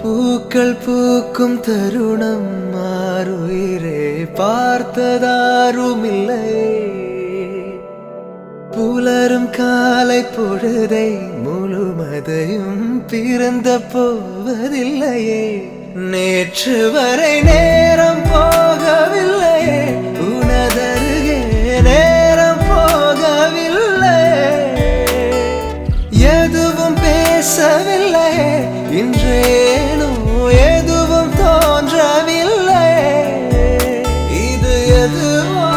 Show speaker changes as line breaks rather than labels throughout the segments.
பூக்கள் பூக்கும் தருணம் மாறுயிரே பார்த்ததாருமில்லை. புலரும் காலை பொழுதை முழுமதையும் பிறந்த போவதில்லையே. நேற்று வரை நேரம் போகவில்லையே, உனதருகே நேரம் போகவில்லை. எதுவும் பேசவில்லையே, இன்றேனோ எதுவும் தோன்றவில்லை. இது எதுவோ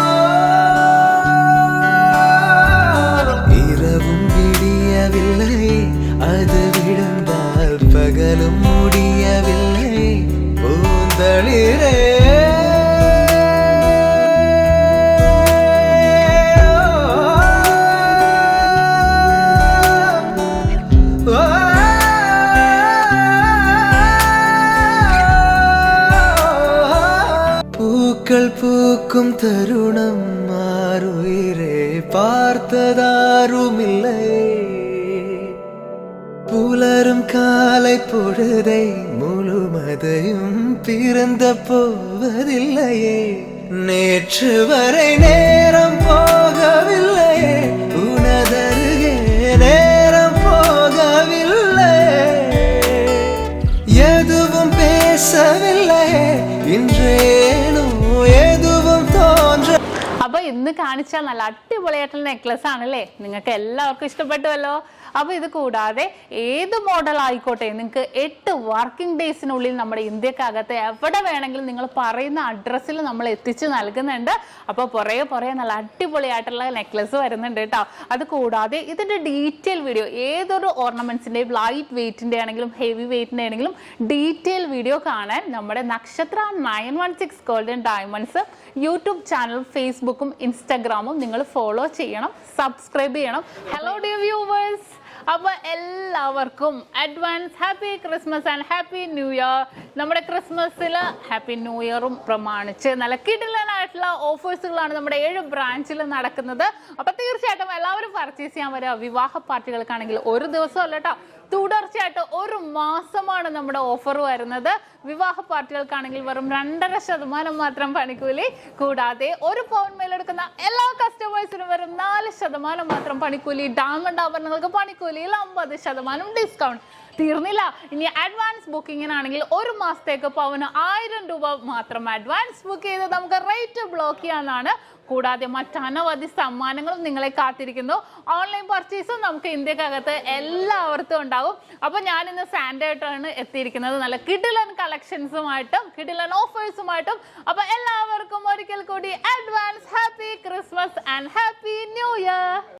இரவும் விடியவில்லை, அது விழுந்தால் பகலும் முடியவில்லை. பூந்தளிரே பூக்கள் பூக்கும் தருணம் மாறுயிரே பார்த்ததாருமில்லை. புலரும் காலை பொழுதை முழுமதையும் பிறந்த போவதில்லையே. நேற்று வரை நேரம் போகவில்லையே, உனதருகே நேரம் போகவில்லை. எதுவும் பேசவில்லையே, ഇன்றേനോ ഏതുവും തോன்ற.
അപ്പോൾ ഇന്ന് കാണിച്ച നല്ല അടിപൊളിയായിട്ടുള്ള നെക്ലസ് ആണല്ലേ, നിങ്ങൾക്ക് എല്ലാവർക്കും ഇഷ്ടപ്പെട്ടുവല്ലോ. അപ്പോൾ ഇത് കൂടാതെ ഏത് മോഡൽ ആയിക്കോട്ടെ, നിങ്ങൾക്ക് 8 വർക്കിംഗ് ഡേയ്സിനുള്ളിൽ നമ്മുടെ ഇന്ത്യക്കകത്ത് എവിടെ വേണമെങ്കിലും നിങ്ങൾ പറയുന്ന അഡ്രസ്സിൽ നമ്മൾ എത്തിച്ച് നൽകുന്നുണ്ട്. അപ്പോൾ പുറകെ നല്ല അടിപൊളിയായിട്ടുള്ള നെക്ലസ് വരുന്നുണ്ട് കേട്ടോ. അത് കൂടാതെ ഇതിൻ്റെ ഡീറ്റെയിൽ വീഡിയോ, ഏതൊരു ഓർണമെന്റ്സിൻ്റെയും ലൈറ്റ് വെയ്റ്റിൻ്റെ ആണെങ്കിലും ഹെവി വെയ്റ്റിൻ്റെ ആണെങ്കിലും ഡീറ്റെയിൽ വീഡിയോ കാണാൻ നമ്മുടെ നക്ഷത്ര 916 ഗോൾഡൻ ഡയമണ്ട്സ് യൂട്യൂബ് ചാനലും ഫേസ്ബുക്കും ഇൻസ്റ്റാഗ്രാമും നിങ്ങൾ ഫോളോ ചെയ്യണം, സബ്സ്ക്രൈബ് ചെയ്യണം. ഹലോ ഡിയർ വ്യൂവേഴ്സ്, അപ്പോൾ എല്ലാവർക്കും advance happy Christmas and happy new year. നമ്മുടെ ക്രിസ്മസിൽ ഹാപ്പി ന്യൂ ഇയറും പ്രമാണിച്ച് നല്ല കിടിലനായിട്ടുള്ള ഓഫേഴ്സുകളാണ് നമ്മുടെ 7 ബ്രാഞ്ചിൽ നടക്കുന്നത്. അപ്പോൾ തീർച്ചയായിട്ടും എല്ലാവരും പർച്ചേസ് ചെയ്യാൻ വരിക. വിവാഹ പാർട്ടികൾക്കാണെങ്കിൽ ഒരു ദിവസം അല്ല കേട്ടോ, തുടർച്ചയായിട്ട് 1 മാസമാണ് നമ്മുടെ ഓഫർ വരുന്നത്. വിവാഹ പാർട്ടികൾക്കാണെങ്കിൽ വെറും 2.5% മാത്രം പണിക്കൂലി. കൂടാതെ 1 പൗണ്ട് മേലെടുക്കുന്ന എല്ലാ കസ്റ്റമേഴ്സിനും വെറും 4% മാത്രം പണിക്കൂലി. ഡയമണ്ട് ആഭരണങ്ങൾക്ക് പണിക്കൂലിയിൽ 50% ഡിസ്കൗണ്ട്. തീർന്നില്ല, ഇനി അഡ്വാൻസ് ബുക്കിങ്ങിനാണെങ്കിൽ 1 മാസത്തേക്ക് പവന് 1000 രൂപ മാത്രം അഡ്വാൻസ് ബുക്ക് ചെയ്ത് നമുക്ക് റേറ്റ് ബ്ലോക്ക് ചെയ്യാനാണ്. കൂടാതെ മറ്റനവധി സമ്മാനങ്ങളും നിങ്ങളെ കാത്തിരിക്കുന്നു. ഓൺലൈൻ പർച്ചേസും നമുക്ക് ഇന്ത്യക്കകത്ത് എല്ലാവർക്കും ഉണ്ടാകും. അപ്പോൾ ഞാനിന്ന് സാൻഡേ ആയിട്ടാണ് എത്തിയിരിക്കുന്നത്, നല്ല കിടിലൻ കളക്ഷൻസുമായിട്ടും കിടിലൻ ഓഫേഴ്സുമായിട്ടും. അപ്പോൾ എല്ലാവർക്കും ഒരിക്കൽ കൂടി advance happy Christmas and happy new year.